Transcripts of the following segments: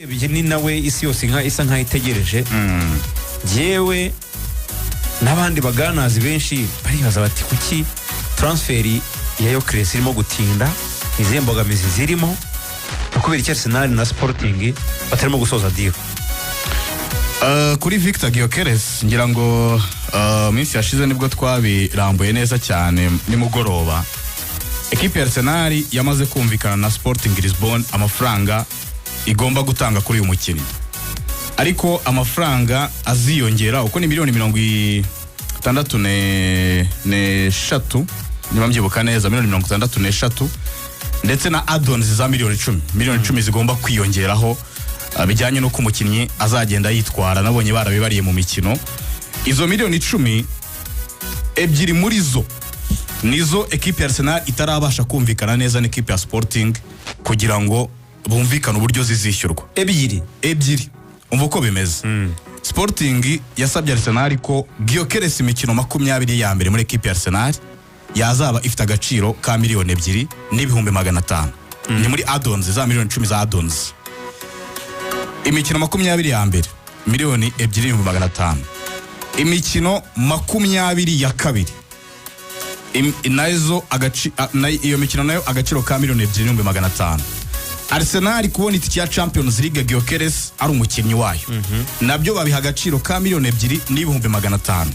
Ni nawe isi yose isa nkaho itegereje jewe n'abandi baganazi benshi baribaza bati kuki transferi ya Gyökeres irimo gutinda izihe mbogamizi zirimo kubera iki Arsenal na Sporting batarimo gusoza deal. Kuri Victor Gyökeres ngira ngo minsi yashize nibwo twabirambuye neza cyane nimugoroba. Equipe ya Arsenal yamaze kumvikana na Sporting Lisbon amafaranga igomba gutanga kuri uyu mukino, ariko amafaranga aziyongera uko ni miliyoni 63 niba mbyibuka neza, miliyoni 63 ndetse na add-ons za miliyoni 10 zigomba kwiyongeraho bijyanye no kumukinnyi azagenda yitwara. Nabonye barabibariye mu mikino izo miliyoni 10 ebyiri muri zo nizo equipe ya Arsenal itarabasha kumvikana neza n'equipe ya Sporting kugira ngo bumvikana uburyo zizishyurwa. Ebyiri umva uko bimeze. Sporting yasabye Arsenal ko Gyökeres imikino 20 ya mbere muri equipe ya Arsenal yazaba ifite agaciro ka miliyoni 2 n'ibihumbi 500. Ni muri add-ons za miliyoni 10 za add-ons. Imikino 20 ya mbere miliyoni 2,500. Imikino 20 ya kabiri nazo iyo mikino nayo agaciro ka miliyoni 2,500. Arsenal kubona itike ya Champions League Gyökeres ari umukinnyi wayo nabyo babiha agaciro ka miliyoni 2,500.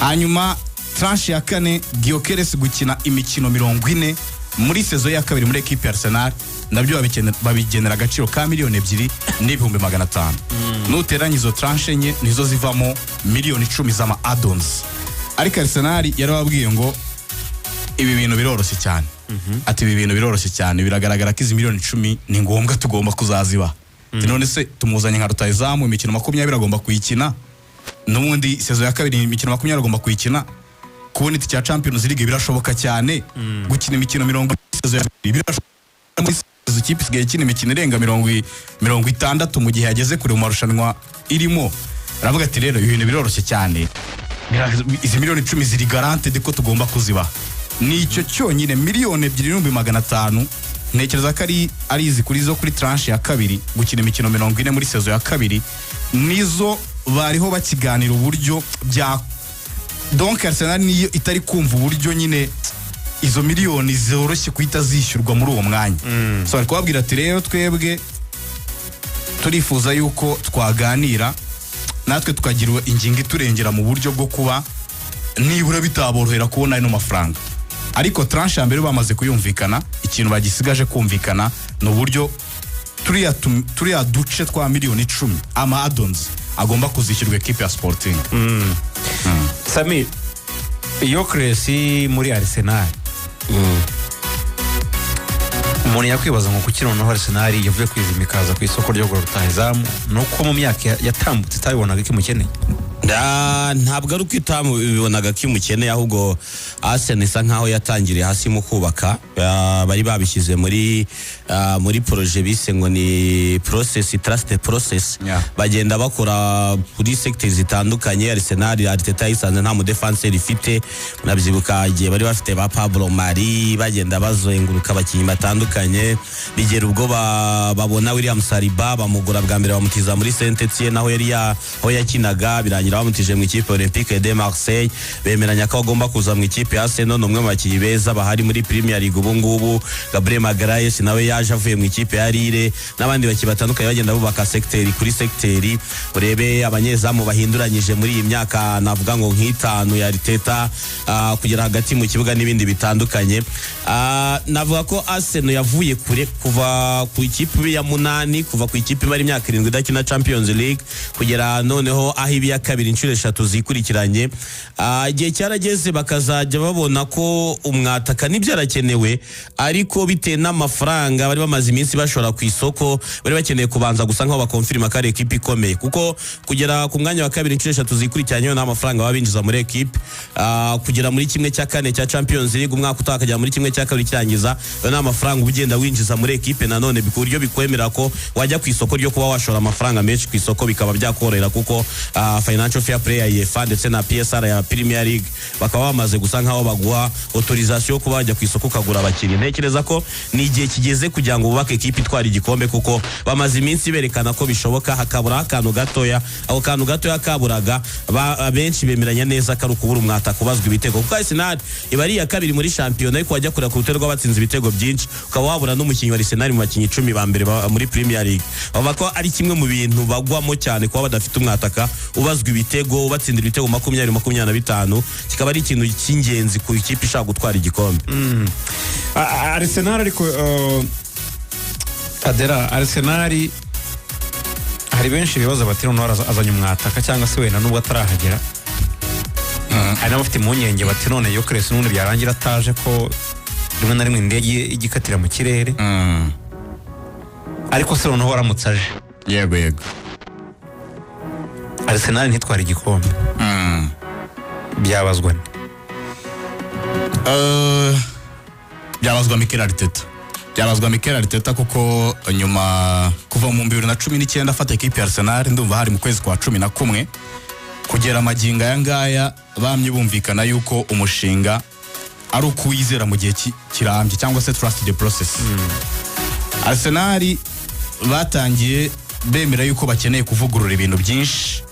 Hanyuma tranche ya kane Gyökeres gukina imikino 40 muri sezo ya kabiri muri equipe ya Arsenal nabyo babigenera agaciro ka miliyoni 2,500. Nuteranya izo tranche enye nizo zivamo miliyoni 10 z'ama add-ons. Ariko Arsenal yarababwiye ngo ibi bintu biroroshye cyane. Ati ibi bintu biroroshye cyane, biragaragara ko izi miliyoni 10 ni ngombwa tugomba kuzaziba. None se tumuzanye nka rutayizamu imikino 20 agomba kuyikina, n'ubundi sezo ya kabiri imikino 20 agomba kuyikina. Kubona itike ya Champions League birashoboka cyane, gukina imikino 40 sezo ya kabiri birashoboka. Izo kipe isigaye ikina imikino irenga 60 mu gihe yageze kure mu marushanwa irimo. Aravuga ati rero ibintu biroroshye cyane, izi miliyoni 10 ziri guaranteed ko tugomba kuziba. Nicyo cyonyine miliyoni 2,500 ntekereza ko ari izi kuri zo kuri tranche ya kabiri gukina imikino 40 muri sezo ya kabiri nizo bariho bakiganira uburyo bya. Donc Arsenal niyo itari kumva uburyo nyine izo miliyoni zoroshye kuhita zishyurwa muri uwo mwanya. So ari kubabwira ati rero twebwe turifuza yuko twaganira natwe tukagira ingingo iturengera mu buryo bwo kuba nibura bitaborohera kubona ino mafaranga. Ariko tranche ya mbere bamaze kuyumvikana, ikintu bagisigaje kumvikana no buryo turiya duce twa miliyoni 10 ama add-ons agomba kuzishyurwa equipe ya Sporting. Samir, Gyökeres muri Arsenal umuntu yakwibaza ngo kuki noneho Arsenal yavuye kwizimikaza ku isoko ryo rutahizamu nuko mu myaka yatambutse itabibonaga iki mukeneye. Ntabwo ari ukitamubibonaga kimukeneye, ahubwo Arsenal isa nkaho yatangiriye hasi mu kubaka. Bari babishyize muri projet bise ngo ni trust process. Bagenda bakora kuri sectors zitandukanye. Arsenal Arteta yisanze nta mu defenseur ifite, nabyibuka igihe bari bafite ba Pablo Mari bagenda bazoenguruka abakinnyi batandukanye, bigera ubwo babona William Saliba bamugura bwa mbere bamutiza muri Saint-Etienne aho yakinaga, birangira bamutije mu ikipe Olympique de Marseille. Bemeranya ko agomba kuza mu ikipe ya Arsenal, umwe mu bakinnyi beza bahari muri Premier League ubu ngubu. Gabriel Magalhaes nawe yaje avuye mu ikipe ya Lille, n'abandi bakinnyi batandukanye bagenda bubaka secteur kuri secteur. Urebe abanyezamu bahinduranyije muri iyi myaka navuga ngo nk'itanu ya Arteta kugera hagati mu kibuga n'ibindi bitandukanye. Navuga ko Arsenal yavuye kure kuva ku ikipe ya 8 kuva ku ikipe mari imyaka 7 idakina Champions League kugera noneho aho ibi ya kabiri inshuro 3 zikurikiranye. Igihe cyarageze bakazajya babona ko umwataka nibyo arakenewe, ariko bite n'amafaranga bari bamaze iminsi bashora ku isoko, bari bakeneye kubanza gusa nkaho bakonfirma ko ari equipe ikomeye, kuko kugera ku mwanya wa kabiri inshuro 3 zikurikiranye n'amafaranga babinjiza muri equipe. Kugera muri kimwe cya kane cya Champions League umwaka utakajya muri kimwe cya kabiri kirangiza, n'amafaranga ugenda winjiza muri equipe nanone bikuryo bikwemera ko wajya ku isoko ryo kuba washora amafaranga menshi ku isoko bikaba byakorera, kuko financial financial fair play ya UEFA ndetse na PSR ya Premier League bakaba bamaze gusa nkaho baguha autorisation yo kuba bajya ku isoko ukagura abakinnyi. Ntekereza ko ni igihe kigeze kugira ngo bubake ekipe itwara igikombe kuko bamaze iminsi berekana ko bishoboka hakabura akantu gatoya, ako kantu gatoya kaburaga benshi bemeranya neza ko ari ukubura umwata kubazwa ibitego kuko Arsenal iba ari iya kabiri muri shampiyona ariko wajya kureba ku rutero rw'abatsinze ibitego byinshi ukaba wabura n'umukinnyi wa Arsenal mu bakinnyi 10 ba mbere muri Premier League. Bavuga ko ari kimwe mu bintu bagwamo cyane kuba badafite umwataka ubazwa ibitego ubatsindira ibitego 20-25 kikaba ari ikintu cy'ingenzi ku ikipe ishaka gutwara igikombe. Arsenal ariko Adera Arsenal hari benshi bibaza bati none azanye umwataka cyangwa se wenda nubwo atarahagera. Hari n'abafite impungenge bati none Gyökeres n'ubundi byarangira ataje ko rimwe na rimwe indege igikatira mu kirere. Ariko se noneho waramutse aje. Yego Arsenal ntitwara igikombe. Byabazwa nde? Byabazwa Mikel Arteta kuko nyuma kuva mu 2019 afata ekipe ya Arsenal ndumva hari mu kwezi kwa 11 kugera maginga ya ngaya bamye bumvikana yuko umushinga ari ukuwizera mu gihe kirambye cyangwa se trust the process. Arsenal batangiye bemera yuko bakeneye kuvugurura ibintu byinshi,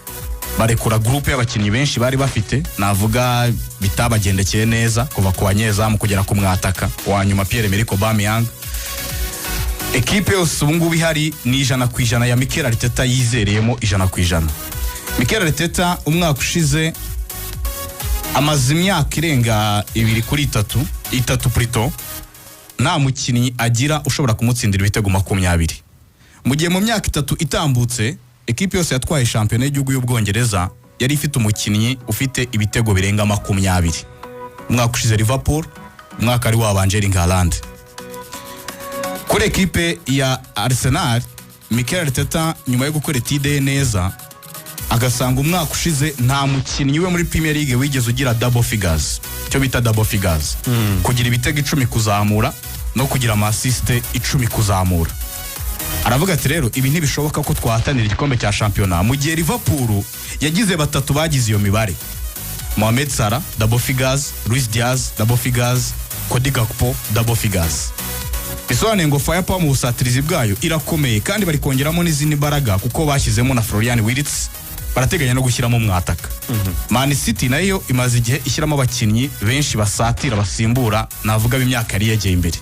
barekura groupe y'abakinnyi benshi bari bafite, navuga bitabagendekeye neza kuva ku banyezamu kugera ku mwataka wa nyuma Pierre-Emerick Aubameyang. Ekipe yose ubu ngubu ihari ni 100% ya Mikel Arteta yizereyemo 100%. Mikel Arteta umwaka ushize amaze imyaka irenga 2 kuri 3 plutôt nta mukinnyi agira ushobora kumutsindira ibitego 20. Mu gihe mu myaka 3 itambutse ekipe yose yatwaye shampiyona y'igihugu y'Ubwongereza yari ifite umukinnyi ufite ibitego birenga 20. Umwaka ushize Liverpool, umwaka ari wabanje Erling Haaland. Kuri ekipe ya Arsenal Mikel Arteta nyuma yo gukora etide neza agasanga umwaka ushize nta mukinnyi we muri Premier League wigeze ugira double figures, cyo bita double figures, kugira ibitego 10 kuzamura no kugira assist 10 kuzamura. Aravuga ati rero ibi ntibishoboka ko twahatanira igikombe cya shampiyona mu gihe Liverpool yagize batatu bagize iyo mibare: Mohamed Salah double figures, Luis Diaz double figures, Cody Gakpo double figures. Bisobanuye ngo firepower mu busatirizi bwayo irakomeye kandi bari kongeramo n'izindi mbaraga kuko bashyizemo na Florian Wirtz, barateganya no gushyiramo umwataka. Man City nayo imaze igihe ishyiramo abakinnyi benshi basatira basimbura, navuga b'imyaka yari yegeye imbere.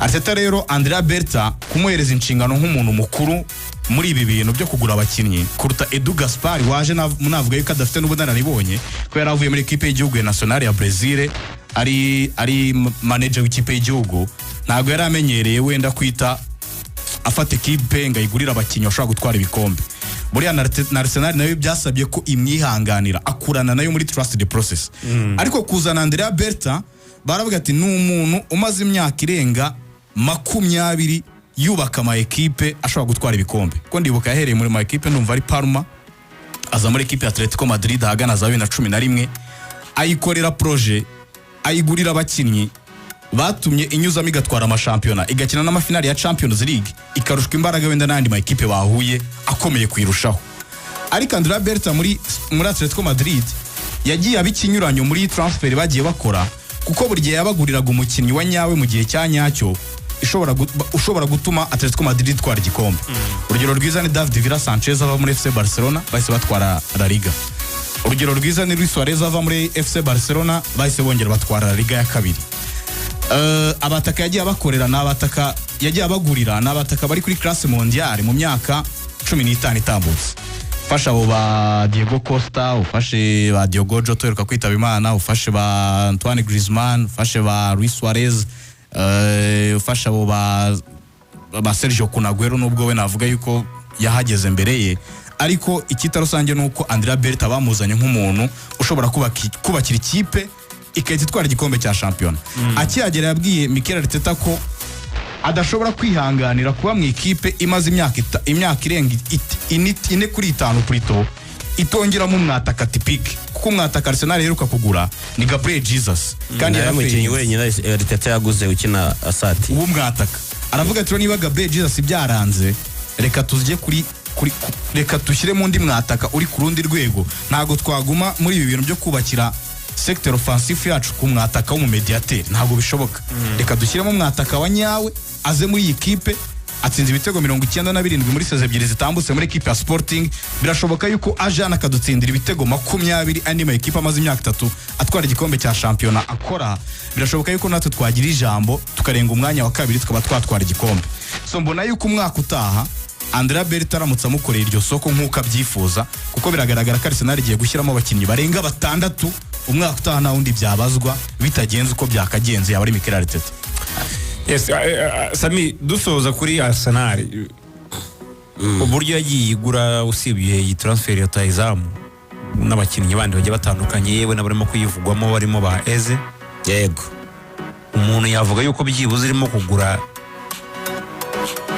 Arteta rero Andrea Berta kumuhereza inshingano nk'umuntu mukuru muri ibi bintu byo kugura abakinnyi kuruta Edu Gaspar waje navuga yuko adafite n'ubunararibonye ko yaravuye muri ekipe y'igihugu ya Nacional ya Brazil, ari manager w'ikipe y'igihugu, ntabwo yari amenyereye wenda kwita afata ekipe ngayigurira abakinnyi bashobora gutwara ibikombe. Buriya na Arsenal nayo byasabye ko imwihanganira akurana nayo muri trust the process. Ariko kuzana Andrea Berta baravuga ati n'umuntu umaze imyaka irenga 20 yubaka ama ekipe ashobora gutwara ibikombe. Ko ndibuka yahereye muri ma ekipe ndumva ari Parma, aza muri ekipe ya Atletico Madrid hagana za 2011, ayikorera projet, ayigurira abakinnyi batumye inyuzamo igatwara amashampiyona, igakina n'amafinali ya Champions League, ikarushwa imbaraga wenda n'andi ma ekipe bahuye akomeye kwirushaho. Ariko Andrea Berta muri Atletico Madrid yagiye abikinyuranyo muri transfer bagiye bakora kuko buri gihe yabaguriraga umukinnyi wa nyawe mu gihe cya nyacyo ushobora gutuma Atletico Madrid itwara igikombe. Urugero rwiza ni David Villa Sanchez ava muri FC Barcelona bahise batwara La Liga. Urugero rwiza ni Luis Suarez ava muri FC Barcelona bahise bongera batwara La Liga ya kabiri. Abataka yagiye abakorera n'abataka yagiye abagurira n'abataka bari kuri classe mondiale mu myaka 15 itambutse. Ufashe abo ba Diego Costa, ufashe ba Diogo Jota uheruka kwitaba Imana, ufashe ba Antoine Griezmann, ufashe ba Luis Suarez, ufashe abo ba Sergio Aguero nubwo we navuga yuko yahageze mbere ye. Ariko ikitarusange nuko Andrea Berta bamuzanye nk'umuntu ushobora kubakira ikipe ikahita itwara igikombe cya shampiyona. Akihagera yabwiye Mikel Arteta ko adashobora kwihanganira kuba mu ikipe imaze imyaka irenga 4 kuri 5 plutôt itongeramo umwataka typique, kuko umwataka Arsenal yeruka kugura ni Gabriel Jesus kandi yaramukinnyi wenyine Arteta yaguze ukina asati uwo mwataka. Aravuga ati niba Gabriel Jesus byaranze reka tuzije kuri reka dushyire mu ndi mwataka uri ku rundi rwego. Ntago twaguma muri ibi bintu byo kubakira sector offensive yacu ku mwataka w'umumediateur, ntago bishoboka. Reka dushyiremo mwataka wa nyawe aze muri iyi kipe, atsinze ibitego 97 muri seze ebyiri zitambutse muri equipe ya Sporting. Birashoboka yuko ajana akadutsindira ibitego 20 andi ma equipe amaze imyaka 3 atwara igikombe cya championnat akora. Birashoboka yuko natwe twagira ijambo tukarenga umwanya wa kabiri tukaba twatwara igikombe. So mbona yuko umwaka utaha Andrea Berta aramutse amukorera iryo soko nk'uko abyifuza, kuko biragaragara ko Arsenal igiye gushyiramo abakinnyi barenga 6 umwaka utaha nta wundi byabazwa bitagenze uko byakagenze yaba ari Mikel Arteta. Yes, Sami, dusoza kuri Arsenal uburyo yagiye igura usibye iyi transfer ya Taizamu n'abakinnyi bandi bagiye batandukanye, yewe n'abarimo kuyivugwamo barimo ba Eze. Yego, umuntu yavuga yuko byibuze irimo kugura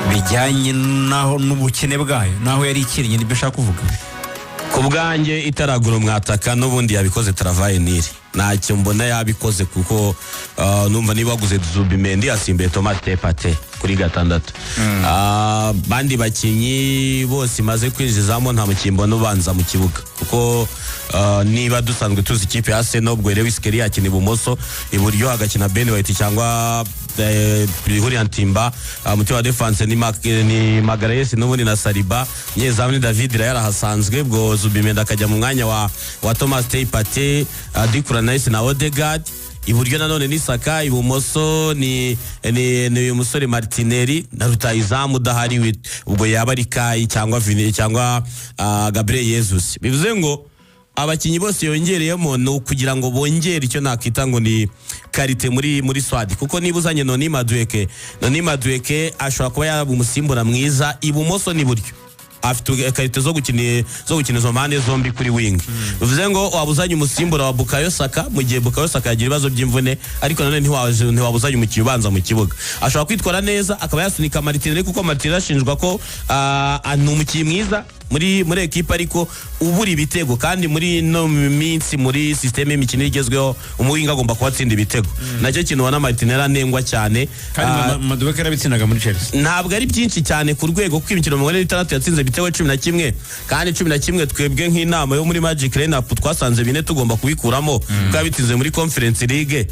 bijyanye naho n'ubukene bwayo, naho yari ikiriye nibyo ashaka kuvuga. ku bwanjye itaragura umwataka n'ubundi yabikoze travaye niri, ntacyo mbona yabikoze kuko numva niba waguze Zubimendi asimbuye Thomas Partey kuri 6. Bandi bakinyi bose maze kwinjizamo nta mukimbo n'ubanza mu kibuga, kuko niba dusanzwe tuzi ikipe ya Arsenal ubwo Lewis Kelly yakina ibumoso, iburyo hagakina Ben White cyangwa Julian Timber, mutima wa defense ni Magalhaes n'ubundi na Saliba, nyezamu ni David Raya yarahasanzwe, ubwo Zubimendi akajya mu mwanya wa Thomas Partey, Declan Rice na Odegaard. Iburyo nanone ni Saka, ibumoso ni umusore Martinelli na rutayizamu udahari, ubwo yaba ari Kai cyangwa Vini cyangwa Gabriel Jesus. Bivuze ngo abakinyi bose yongereyemo no kugira ngo bongere icyo nakita ngo ni karite muri swadi, kuko niba uzanye Noni Madueke ashobora kuba yaba umusimbura mwiza ibumoso n'iburyo, afite karite zo gukina izo mpande zombi kuri wing. Bivuze ngo wabuzanye umusimbura wa Bukayo Saka mu gihe Bukayo Saka yagira ibibazo by'imvune, ariko nanone ntiwabuzanye umukinnyi ubanza mu kibuga, ashobora kwitwara neza akaba yasunika Martinelli, kuko Martinelli ashinjwa ko ni umukinnyi mwiza muri ekipa ariko ubura ibitego, kandi muri no minsi muri system y'imikino igezweho umuwinga agomba kubatsinda ibitego. Nacyo kintu wana Martinelli anengwa cyane, kandi Madueke yarabitsinaga muri Chelsea ntabwo ari byinshi cyane ku rwego kuko imikino 16 yatsinze ibitego 11, kandi 11 twebwe nk'inama yo muri Magic Lineup twasanze 4 tugomba kubikuramo kuko yabitsinze muri Conference League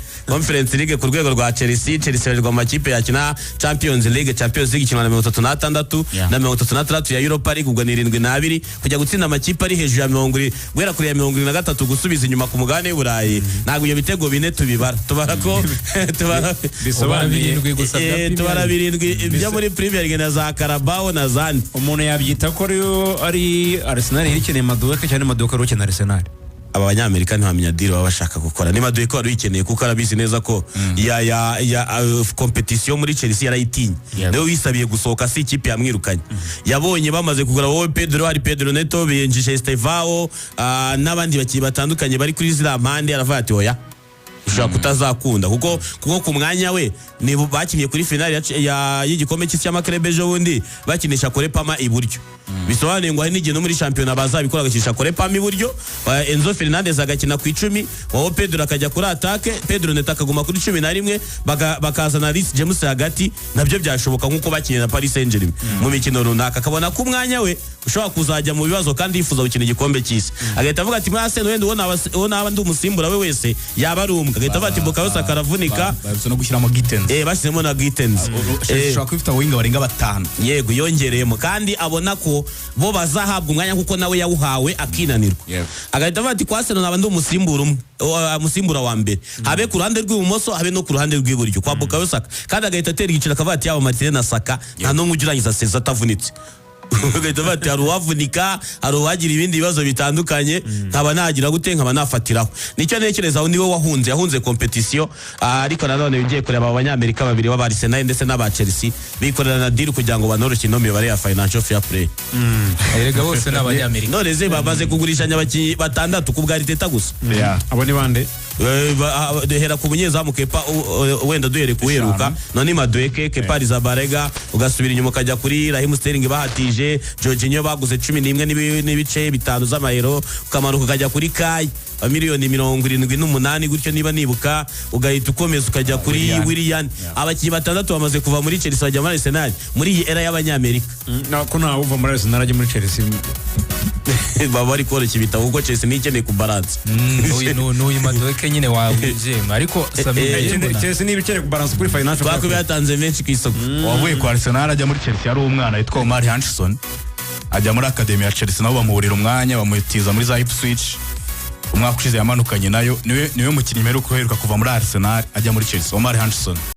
ku rwego rwa Chelsea rwa amakipe yakina Champions League ikinwa na 36 na 36 ya Europa League, ubwo ni 72 kujya gutsinda amakipe ari hejuru ya 20 guhera kuri ya 23 gusubiza inyuma ku mugabane w'Uburayi. Ntabwo ibyo bitego 4 tubara ko bisobanuye gusa tubara 7 ibyo muri Premier League na za Carabao na zandi. Umuntu yabyita ko ari Arsenal ikeneye Madueke cyane Madueke ari ukeneye Arsenal. Aba banyamerika ntibamenya deal baba bashaka gukora. Ni Madueke wari ukeneye kuko arabizi neza ko ya competition muri Chelsea yarayitinye, niwe wisabiye gusohoka, si ikipe yamwirukanye. Yabonye bamaze kugura wowe Pedro Neto, benjishe Estevao n'abandi bakiyi batandukanye bari kuri zira mpande, aravuga ati oya ushaka kutazakunda kuko ku mwanya we ni bakinnye kuri finale y'igikombe cy'amakrebe ejo bundi bakinisha Kole Palmer iburyo. Bisobanuye ngo hari n'igihe no muri shampiyona bazabikora agakinisha Kole Palmer iburyo, Enzo Fernandez agakina ku 10, wowe Pedro akajya kuri attaque, Pedro Neto akaguma kuri 11, bakazana Reece James hagati. Nabyo byashoboka nkuko bakinnye na Paris Saint-Germain mu mikino runaka, akabona ku mwanya we ushobora kuzajya mu bibazo kandi yifuza gukina igikombe cy'isi, agahita avuga ati muri Arsenal wenda ubona ndi umusimbura we wese yaba ari umwe, agahita avuga ati Bukayo Saka aravunika, babise no gushyiramo Gittens, bashyizemo na Gittens, ushobora kwifita winga barenga 5, yego yongereyemo, kandi abona ko bo bazahabwa umwanya kuko nawe yawuhawe akinanirwa, agahita avuga ati kwa Arsenal naba ndi umusimbura wa mbere, habe ku ruhande rw'ibumoso habe no ku ruhande rw'iburyo kwa Bukayo Saka, kandi agahita atera igiciro akavuga ati yaba Martinelli na Saka nta n'umwe ugirangiza seza atavunitse. Ugahita bati hari uwavunika, hari uwagira ibindi bibazo bitandukanye, nkaba nagira gute, nkaba nafatiraho. Nicyo ntekereza aho niwe yahunze competition, ariko nanone ugiye kureba abanyamerika babiri b'aba Arsenal ndetse n'aba Chelsea bikorera na deal kugira ngo banoroshye no mibare ya financial fair play. Erega bose n'abanyamerika none ze bamaze kugurishanya abakinnyi 6 ku bwa Arteta gusa. Abo ni bande? Duhera ku munyezamu Kepa, wenda duhere kuheruka Noni Madueke, Kepa Arrizabalaga, ugasubira inyuma ukajya kuri Raheem Sterling bahatije, Jorginho baguze 11 n'ibice 5 z'amayero, ukamanuka ukajya kuri Kai, miliyoni 78 gutyo niba nibuka, ugahita ukomeza ukajya kuri Willian. Abakinnyi batandatu bamaze kuva muri Chelsea bajya muri Arsenal muri iyi era y'abanyamerika. Ko nta uva muri Arsenal ajya muri Chelsea. Baba bari koroshya ibitabo kuko Chelsea nikeneye ku balance. N'uyu Madueke nyine wawuje ariko Chelsea ni ibikeneye ku balance kuri financial. Twako yatanze menshi ku isoko. Wavuye kwa Arsenal ajya muri Chelsea ari umwana yitwa Omar Hutchinson, ajya muri academy ya Chelsea nabo bamuhurira umwanya bamutiza muri za Ipswich. Umwaka ushize yamanukanye nayo, niwe mukinnyi mperuka kuva muri Arsenal ajya muri Chelsea, Omar Hutchinson.